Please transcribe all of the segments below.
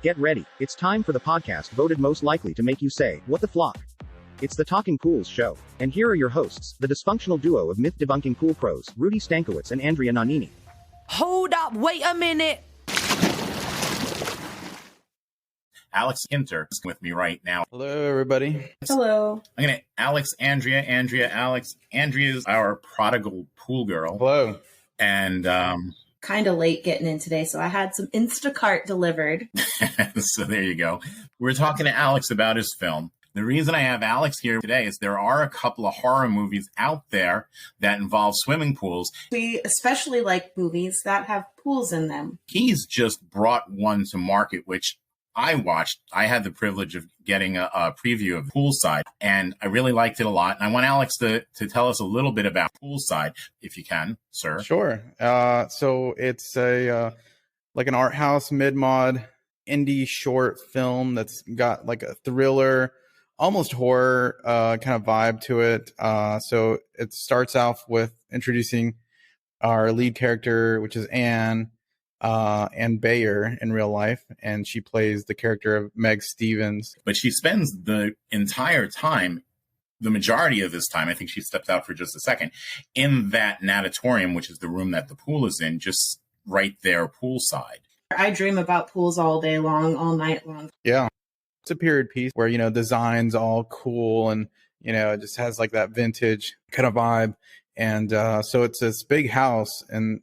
Get ready, it's time for the podcast voted most likely to make you say, what the flock? It's the Talking Pools show. And here are your hosts, the dysfunctional duo of myth-debunking pool pros, Rudy Stankiewicz and Andrea Nannini. Hold up, wait a minute. Alex Kinter is with me right now. Hello, everybody. Hello. I'm going to Alex, Andrea, Alex. Andrea is our prodigal pool girl. Hello. And Kind of late getting in today, so I had some Instacart delivered. so there you go. We're talking to Alex about his film. The reason I have Alex here today is there are a couple of horror movies out there that involve swimming pools. We especially like movies that have pools in them. He's just brought one to market, which I watched. I had the privilege of getting a preview of Poolside, and I really liked it a lot. And I want Alex to tell us a little bit about Poolside, if you can, sir. Sure. So it's a like an art house mid-mod indie short film that's got like a thriller, almost horror kind of vibe to it. So it starts off with introducing our lead character, which is Anne Bayer in real life, and she plays the character of Meg Stevens. But she spends the entire time, the majority of this time, I think she steps out for just a second, in that natatorium, which is the room that the pool is in, just right there poolside. I dream about pools all day long, all night long. Yeah. It's a period piece where, design's all cool and, it just has like that vintage kind of vibe. And so it's this big house and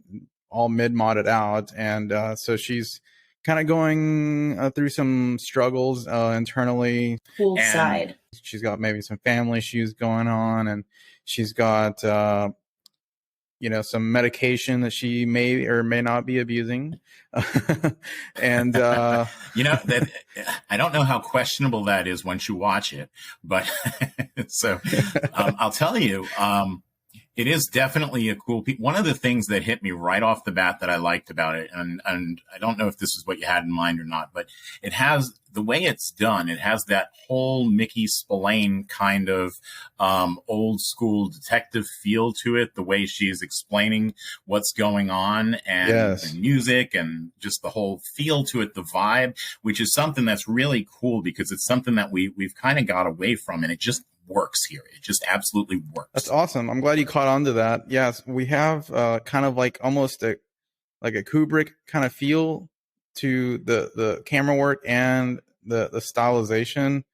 all mid-modded out. And so she's kind of going through some struggles internally. Poolside. She's got maybe some family issues going on, and she's got, some medication that she may or may not be abusing. And, that I don't know how questionable that is once you watch it, but so I'll tell you, it is definitely a cool piece. One of the things that hit me right off the bat that I liked about it, and I don't know if this is what you had in mind or not, but it has the way it's done. It has that whole Mickey Spillane kind of old school detective feel to it. The way she's explaining what's going on and Yes. the music and just the whole feel to it, the vibe, which is something that's really cool because it's something that we've kind of got away from, and it just works here. It just absolutely works. That's awesome. I'm glad you caught on to that. Yes, we have kind of like almost a Kubrick kind of feel to the camera work and the stylization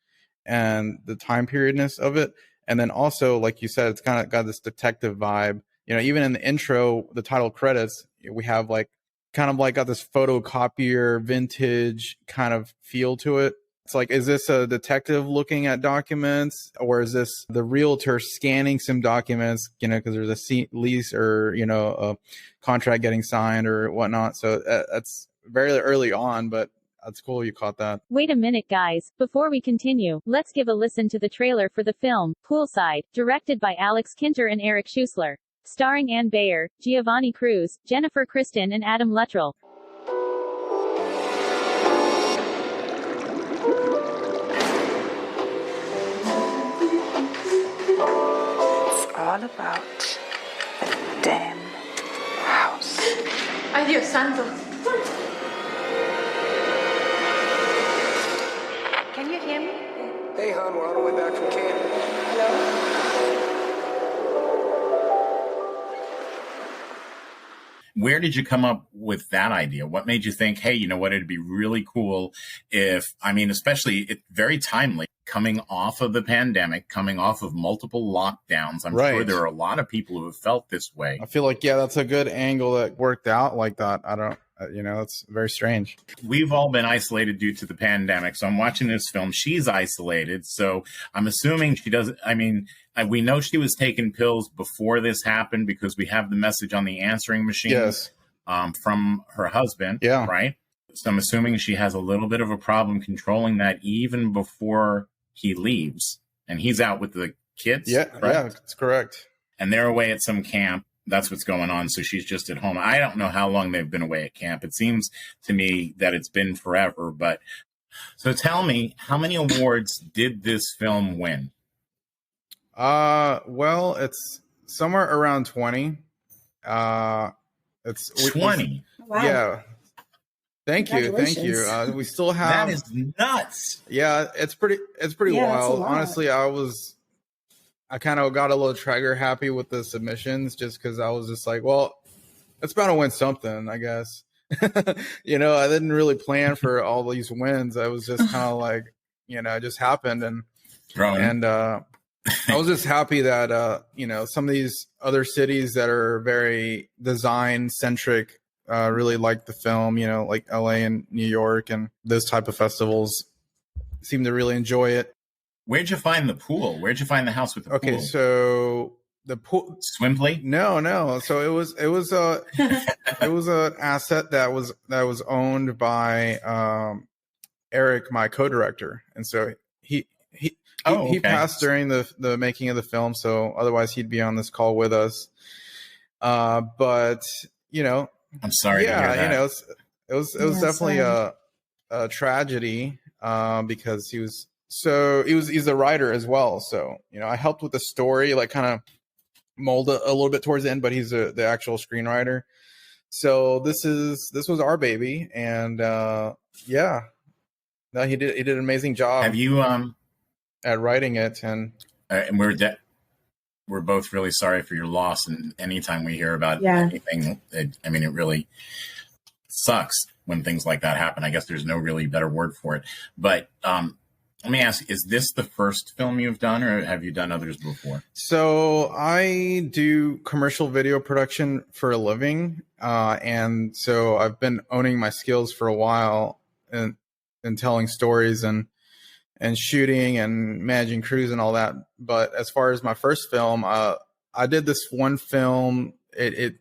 and the time periodness of it. And then also, like you said, it's kind of got this detective vibe. Even in the intro, the title credits, we have like kind of like got this photocopier vintage kind of feel to it. It's like, is this a detective looking at documents, or is this the realtor scanning some documents, because there's a lease or, a contract getting signed or whatnot. So that's very early on, but that's cool you caught that. Wait a minute, guys. Before we continue, let's give a listen to the trailer for the film, Poolside, directed by Alex Kinter and Eric Schussler. Starring Anne Bayer, Giovanni Cruz, Jennifer Kristen and Adam Luttrell. All about the damn house. Ay, Dios santo. Can you hear me? Hey, hon, we're on our way back from camp. Hello? Where did you come up with that idea? What made you think, hey, you know what, it'd be really cool if, especially it's very timely, coming off of the pandemic, coming off of multiple lockdowns. I'm sure there are a lot of people who have felt this way. I feel like, that's a good angle that worked out like that. I don't, it's very strange. We've all been isolated due to the pandemic. So I'm watching this film. She's isolated. So I'm assuming she doesn't, we know she was taking pills before this happened because we have the message on the answering machine from her husband. Yeah. Right. So I'm assuming she has a little bit of a problem controlling that even before he leaves, and he's out with the kids. Yeah. Correct? Yeah, that's correct. And they're away at some camp. That's what's going on. So she's just at home. I don't know how long they've been away at camp. It seems to me that it's been forever. But so tell me, how many awards did this film win? Well, it's somewhere around 20. It's 20. Wow. Yeah. Thank you. Congratulations. We still have. That is nuts. Yeah, it's pretty Yeah, that's a wild. lot. Honestly, I kind of got a little trigger happy with the submissions just because I was just like, well, it's bound to win something, I guess. You know, I didn't really plan for all these wins. I was just kind of like, you know, it just happened, and I was just happy that you know, some of these other cities that are very design centric really like the film. You know, like LA and New York and those type of festivals seem to really enjoy it. Where'd you find the pool? Where'd you find the house with the pool? Okay, so the pool Swimply? No. So it was it was an asset that was owned by Eric, my co-director, and so he passed during the making of the film, so otherwise he'd be on this call with us. But you know, I'm sorry to hear that. You know, it was definitely a tragedy because he's a writer as well. So you know, I helped with the story, like kind of mold a little bit towards the end, but he's the actual screenwriter. So this was our baby, and yeah, no, he did an amazing job. Have you at writing it, and we're both really sorry for your loss. And anytime we hear about anything, it really sucks when things like that happen. I guess there's no really better word for it. But let me ask, is this the first film you've done, or have you done others before? So I do commercial video production for a living. And so I've been owning my skills for a while and telling stories and shooting and managing crews and all that. But as far as my first film, I did this one film. It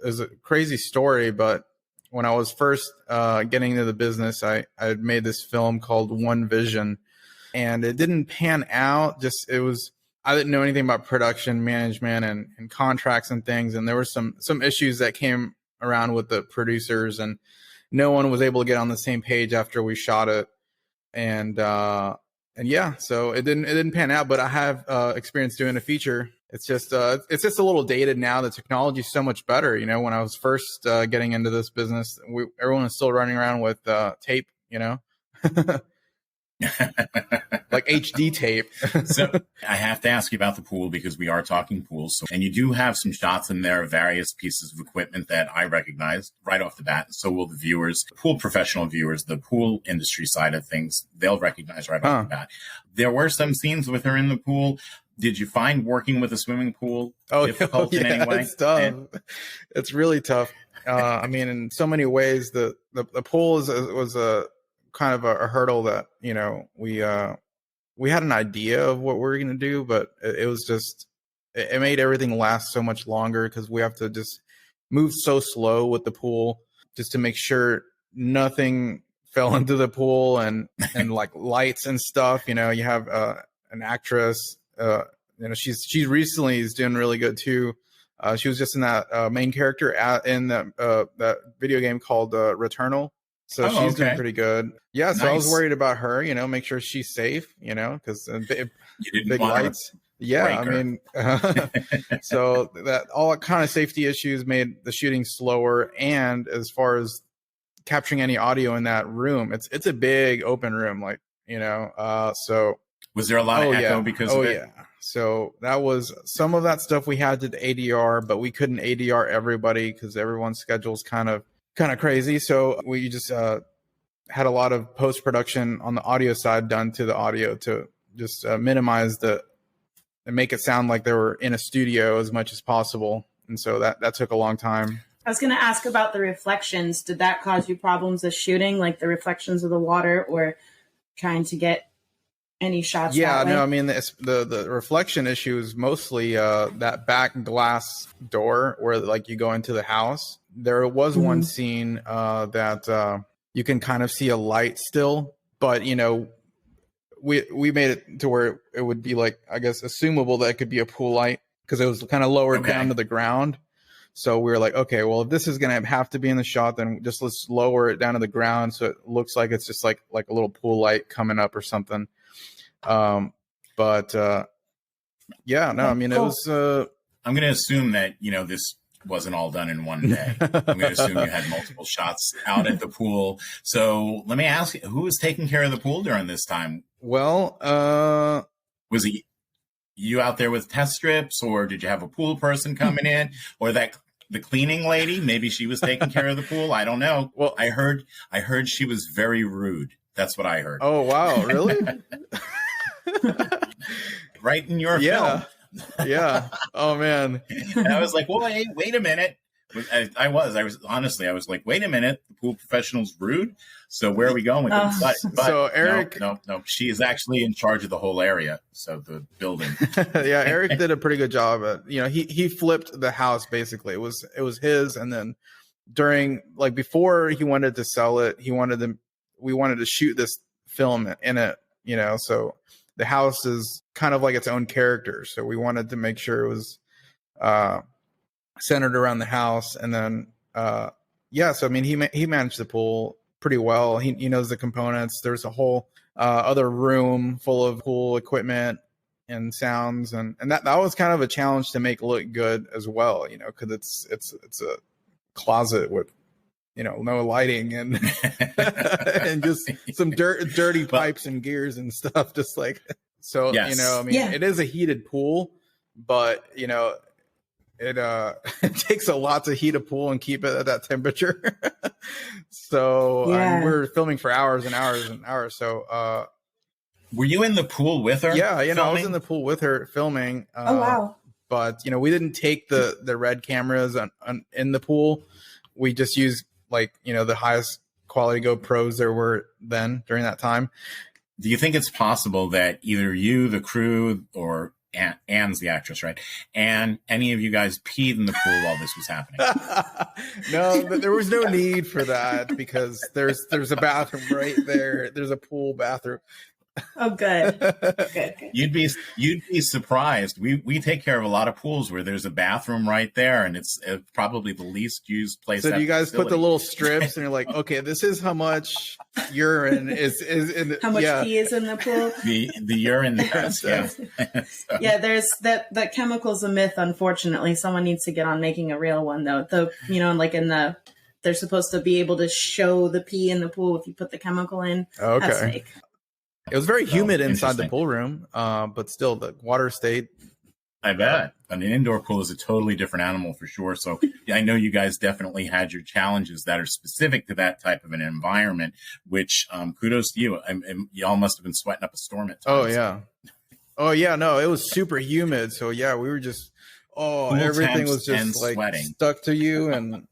is a crazy story, but when I was first getting into the business, I had made this film called One Vision. And it didn't pan out. I didn't know anything about production management and contracts and things. And there were some issues that came around with the producers, and no one was able to get on the same page after we shot it. And yeah, so it didn't pan out, but I have experience doing a feature. It's just a little dated now. The technology is so much better. You know, when I was first getting into this business, everyone was still running around with tape, you know. Like HD tape. So I have to ask you about the pool, because we are talking pools. And you do have some shots in there of various pieces of equipment that I recognized right off the bat. So will the viewers, pool professional viewers, the pool industry side of things, they'll recognize right off the bat. There were some scenes with her in the pool. Did you find working with a swimming pool difficult in any way? It's tough. It's really tough. I mean, in so many ways, the pool was a kind of a hurdle that, you know, we had an idea of what we were going to do, but it was just, it made everything last so much longer because we have to just move so slow with the pool just to make sure nothing fell into the pool and like lights and stuff. You know, you have an actress, you know, she recently is doing really good too. She was just in that main character in that video game called Returnal. So she's doing pretty good. Yeah. So I was worried about her, you know, make sure she's safe, you know, because big lights. Yeah. I mean, so that all kind of safety issues made the shooting slower. And as far as capturing any audio in that room, it's a big open room, like, you know, so. Was there a lot of echo because of it? Yeah. So that was some of that stuff we had to ADR, but we couldn't ADR everybody because everyone's schedule's kind of crazy. So we just had a lot of post-production on the audio side done to the audio to just minimize and make it sound like they were in a studio as much as possible. And so that took a long time. I was going to ask about the reflections. Did that cause you problems with shooting, like the reflections of the water, or trying to get any shots? Yeah, no, I mean, the reflection issue is mostly that back glass door where like you go into the house. There was one scene that you can kind of see a light still, but you know, we made it to where it would be like, I guess, assumable that it could be a pool light because it was kind of lowered down to the ground. So we were like, okay, well, if this is going to have to be in the shot, then just let's lower it down to the ground so it looks like it's just like a little pool light coming up or something. But yeah, no, I mean, it was. I'm going to assume that, you know, this wasn't all done in one day. I'm going to assume you had multiple shots out at the pool. So let me ask you, who was taking care of the pool during this time? Well, Was it you out there with test strips, or did you have a pool person coming in, or the cleaning lady? Maybe she was taking care of the pool. I don't know. Well, I heard she was very rude. That's what I heard. Oh, wow. Really? Right in your film. Yeah. Oh, man. And I was like, well, wait a minute. I was honestly, I was like, wait a minute. The pool professional's rude. So where are we going with this? But so Eric, no, she is actually in charge of the whole area. So the building. Yeah. Eric did a pretty good job at, he flipped the house. Basically it was his. And then before he wanted to sell it, we wanted to shoot this film in it, so the house is kind of like its own character. So we wanted to make sure it was, centered around the house. And then so I mean he managed the pool pretty well. He knows the components. There's a whole other room full of pool equipment and sounds, and that was kind of a challenge to make look good as well, because it's a closet with no lighting and and just some dirty pipes and gears and stuff, just like so. Yes. It is a heated pool, but it takes a lot to heat a pool and keep it at that temperature. So we're filming for hours and hours and hours. So were you in the pool with her? Yeah, I was in the pool with her filming. Oh wow. But we didn't take the red cameras in the pool. We just used the highest quality GoPros there were then during that time. Do you think it's possible that either you, the crew, or Anne's the actress, right? And any of you guys peed in the pool while this was happening? No, but there was no need for that because there's a bathroom right there. There's a pool bathroom. Oh, good. Good. You'd be surprised. We take care of a lot of pools where there's a bathroom right there, and it's probably the least used place. So do you guys put the little strips, and you're like, okay, this is how much urine is in the, how much pee is in the pool? The urine. Yeah, there's that chemical's a myth. Unfortunately, someone needs to get on making a real one though. They're supposed to be able to show the pee in the pool if you put the chemical in. Okay. That's fake. It was very humid inside the pool room, but still the water stayed. I bet. An indoor pool is a totally different animal for sure. So I know you guys definitely had your challenges that are specific to that type of an environment, which kudos to you. Y'all must have been sweating up a storm at times. Oh, yeah. No, it was super humid. So, yeah, we were just, everything was just sweating. Stuck to you and...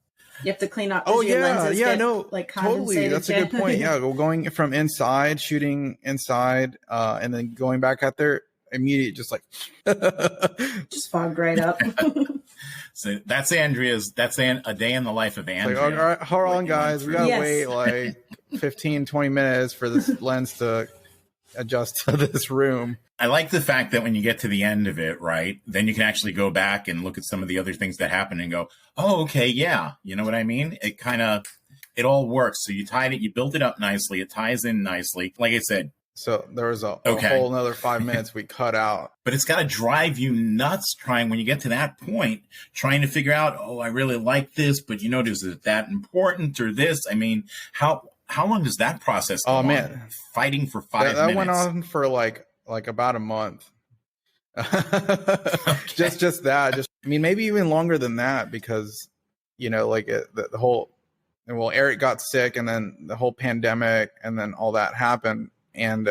You have to clean up. Totally. That's a good point. Yeah, going from inside, shooting inside, and then going back out there, immediate, just like just fogged right up. So that's Andrea's. That's a day in the life of Andrea. All right, hold on, guys. We gotta wait 15, 20 minutes for this lens to adjust to this room. I like the fact that when you get to the end of it, right, then you can actually go back and look at some of the other things that happen and go, oh, okay, yeah. You know what I mean? It all works. So you tied it, you built it up nicely. It ties in nicely. Like I said. So there was a whole another 5 minutes we cut out. But it's got to drive you nuts when you get to that point, trying to figure out, oh, I really like this, but is it that important or this? I mean, how long does that process go on? Man. Fighting for 5 minutes. That went on for like about a month. Just that. Maybe even longer than that because, the whole, Eric got sick and then the whole pandemic and then all that happened. And,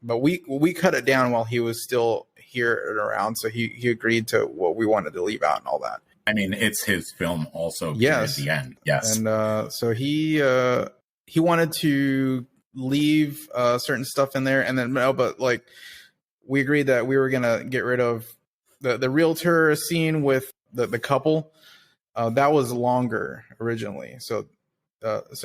but we cut it down while he was still here and around. So he agreed to what we wanted to leave out and all that. I mean, it's his film also. Yes. At the end. Yes. And, so he wanted to leave certain stuff in there, and then we agreed that we were gonna get rid of the realtor scene with the couple. That was longer originally, so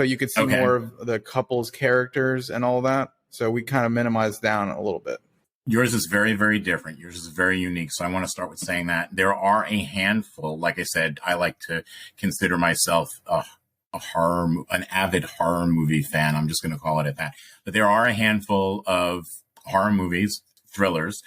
you could see more of the couple's characters and all that. So we kind of minimized down a little bit. Yours is very, very different. Yours is very unique. So I want to start with saying that there are a handful. Like I said, I like to consider myself an avid horror movie fan. I'm just going to call it at that. But there are a handful of horror movies, thrillers,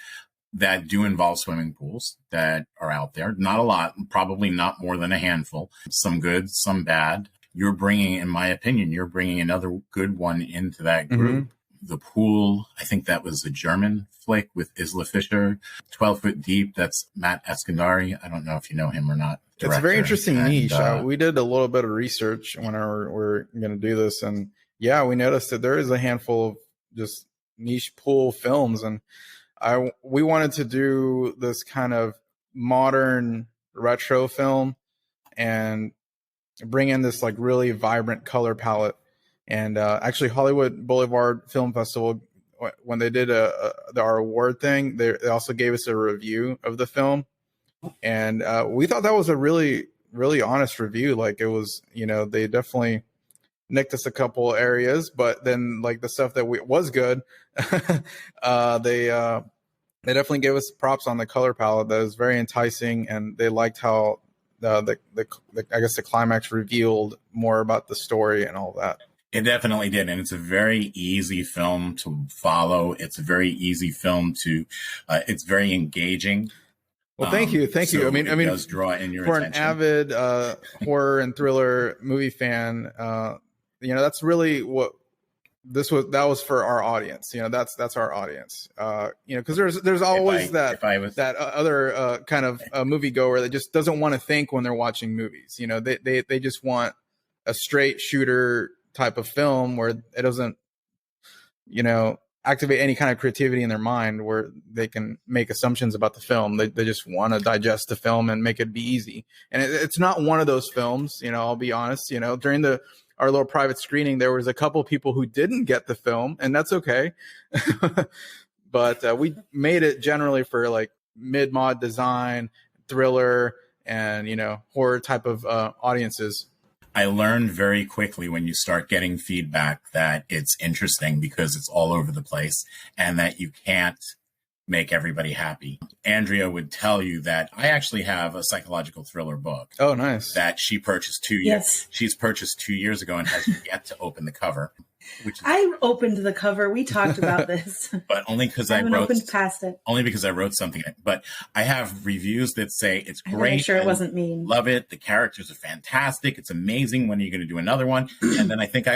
that do involve swimming pools that are out there. Not a lot, probably not more than a handful. Some good, some bad. You're bringing, in my opinion, you're bringing another good one into that group. Mm-hmm. The Pool, I think that was a German flick with Isla Fisher. 12 Foot Deep, that's Matt Eskandari. I don't know if you know him or not. It's a very interesting niche. We did a little bit of research whenever we're going to do this. And yeah, we noticed that there is a handful of just niche pool films. And we wanted to do this kind of modern retro film and bring in this like really vibrant color palette. And actually, Hollywood Boulevard Film Festival, when they did our award thing, they also gave us a review of the film. And we thought that was a really, really honest review. Like it was, they definitely nicked us a couple areas, but then like the stuff that was good, they definitely gave us props on the color palette that is very enticing, and they liked how the I guess the climax revealed more about the story and all that. It definitely did, and it's a very easy film to follow. It's a very easy film to. It's very engaging. Well, thank you. So I mean, it does draw in your attention. An avid horror and thriller movie fan, that's really what that was for our audience. That's our audience. Because there's always that other kind of moviegoer that just doesn't want to think when they're watching movies. They just want a straight shooter type of film where it doesn't, activate any kind of creativity in their mind where they can make assumptions about the film. They just want to digest the film and make it be easy. And it's not one of those films, I'll be honest. During our little private screening, there was a couple people who didn't get the film, and that's okay. But we made it generally for like mid-mod design, thriller, and, horror type of audiences. I learned very quickly when you start getting feedback that it's interesting because it's all over the place and that you can't make everybody happy. Andrea would tell you that I actually have a psychological thriller book. Oh, nice. That she purchased 2 years. Yes. She's purchased 2 years ago and has yet to open the cover. I opened the cover. We talked about this, but only because I wrote opened past it. Only because I wrote something. But I have reviews that say it's great. I'm sure it wasn't mean. Love it. The characters are fantastic. It's amazing. When are you going to do another one? And then I think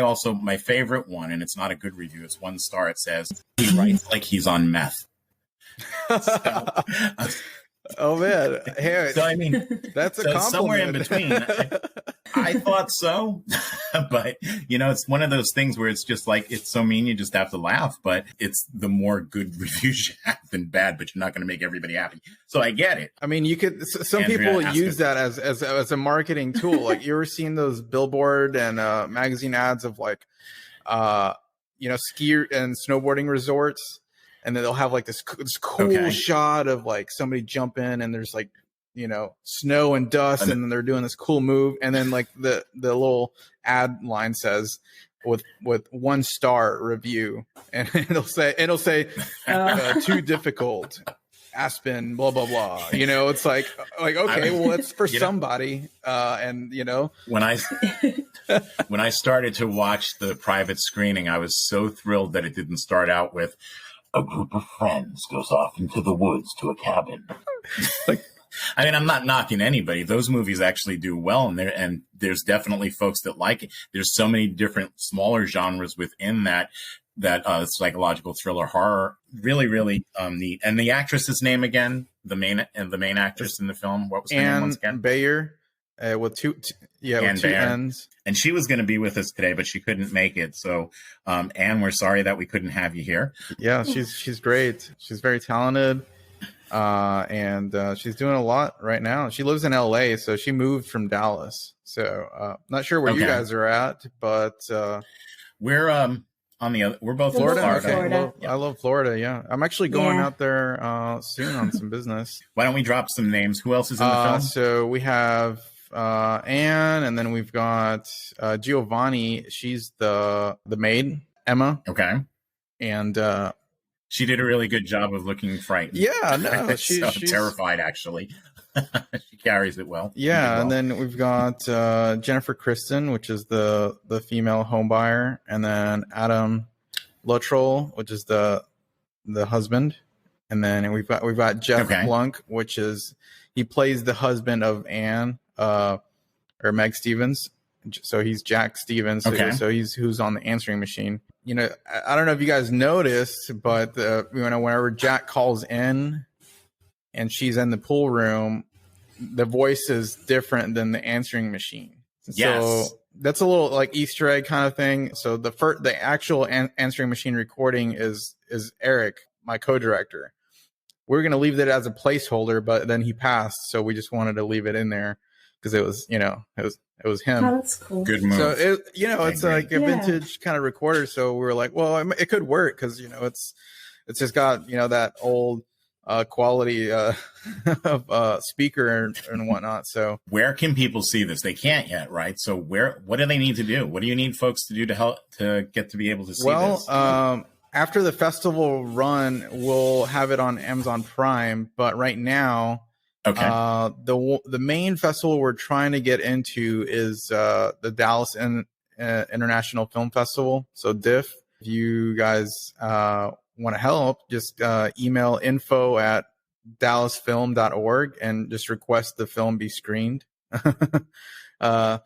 my favorite one, and it's not a good review. It's 1 star. It says he writes like he's on meth. Oh man! Hey, so I mean, that's a compliment. Somewhere in between. I thought so, but it's one of those things where it's just like it's so mean you just have to laugh. But it's the more good reviews you have than bad, but you're not going to make everybody happy. So I get it. I mean, you could. Some people use that as a marketing tool. Like you ever seen those billboard and magazine ads of like, ski and snowboarding resorts? And then they'll have like this cool shot of like somebody jumping and there's like, snow and dust and then they're doing this cool move. And then like the little ad line says with 1 star review and it'll say too difficult, Aspen, blah, blah, blah. It's like, okay, well, it's for somebody. When I started to watch the private screening, I was so thrilled that it didn't start out with, a group of friends goes off into the woods to a cabin. I mean, I'm not knocking anybody. Those movies actually do well, and there's definitely folks that like it. There's so many different smaller genres within that psychological thriller horror. Really, really neat. And the actress's name again, the main actress in the film. What was her name once again? Bayer. With two N's. And she was going to be with us today, but she couldn't make it. So, Anne, we're sorry that we couldn't have you here. Yeah, she's great. She's very talented, and she's doing a lot right now. She lives in LA, so she moved from Dallas. So, not sure where you guys are at, but we're we're both Florida. Okay. Florida. I love Florida. Yeah, I'm actually going out there soon on some business. Why don't we drop some names? Who else is in the film? So we have Anne, and then we've got Giovanni. She's the maid, Emma. Okay. And she did a really good job of looking frightened. Yeah, no, she's terrified actually. She carries it well. Yeah, and then we've got Jennifer Kristen, which is the female home buyer, and then Adam Luttrell, which is the husband. And then we've got Jeff Blunk, which is he plays the husband of Anne, or Meg Stevens. So he's Jack Stevens. So he's who's on the answering machine. You know, I don't know if you guys noticed, but whenever Jack calls in and she's in the pool room, the voice is different than the answering machine. Yes. So that's a little like Easter egg kind of thing. So the actual answering machine recording is Eric, my co-director. We're going to leave that as a placeholder, but then he passed. So we just wanted to leave it in there because it was him. Oh, that's cool. Good move. So it's like a vintage kind of recorder. So we were like, well, it could work because it's just got that old quality of speaker and whatnot. So where can people see this? They can't yet, right? So what do they need to do? What do you need folks to do to help to get to be able to see this? After the festival run, we'll have it on Amazon Prime. But right now, the main festival we're trying to get into is the Dallas International Film Festival. So DIFF. If you guys want to help, just email info@dallasfilm.org and just request the film be screened. That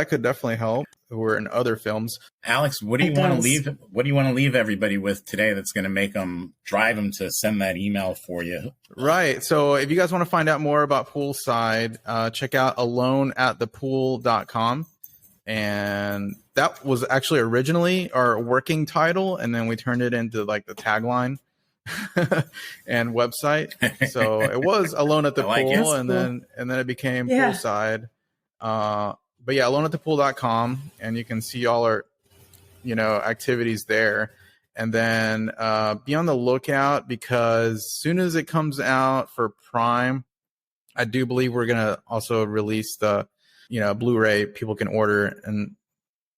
could definitely help. We're in other films. Alex, what do you want to leave? What do you want to leave everybody with today that's going to make them drive them to send that email for you? Right. So if you guys want to find out more about Poolside, check out aloneatthepool.com. And that was actually originally our working title, and then we turned it into like the tagline and website. So it was Alone at the Pool, and then it became Poolside. But yeah, aloneatthepool.com, and you can see all our activities there. And then be on the lookout, because as soon as it comes out for Prime, I do believe we're gonna also release the Blu-ray people can order and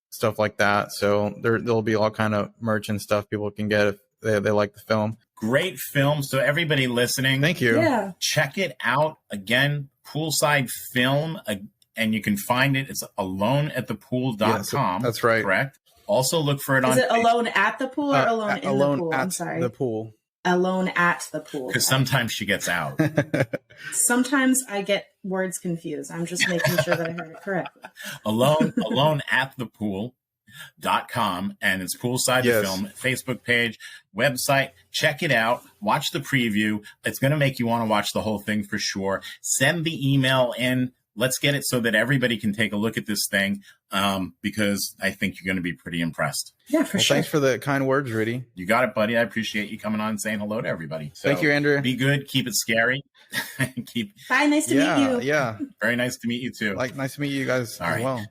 stuff like that. So there'll be all kind of merch and stuff people can get if they like the film. Great film. So everybody listening, thank you. Yeah. Check it out again. Poolside Film, and you can find it. It's aloneatthepool.com. That's right. Correct. Also look for it on. Is it Alone at the Pool or Alone in the Pool? I'm sorry. The pool. Alone at the Pool. Because sometimes she gets out. Sometimes I get words confused. I'm just making sure that I heard it correctly. aloneatthepool.com, and it's Poolside the Film Facebook page, website. Check it out. Watch the preview. It's going to make you want to watch the whole thing for sure. Send the email in. Let's get it so that everybody can take a look at this thing, because I think you're going to be pretty impressed. Yeah, for sure. Thanks for the kind words, Rudy. You got it, buddy. I appreciate you coming on and saying hello to everybody. So thank you, Andrea. Be good. Keep it scary. Bye. Nice to meet you. Yeah. Very nice to meet you too. Nice to meet you guys All as right. well.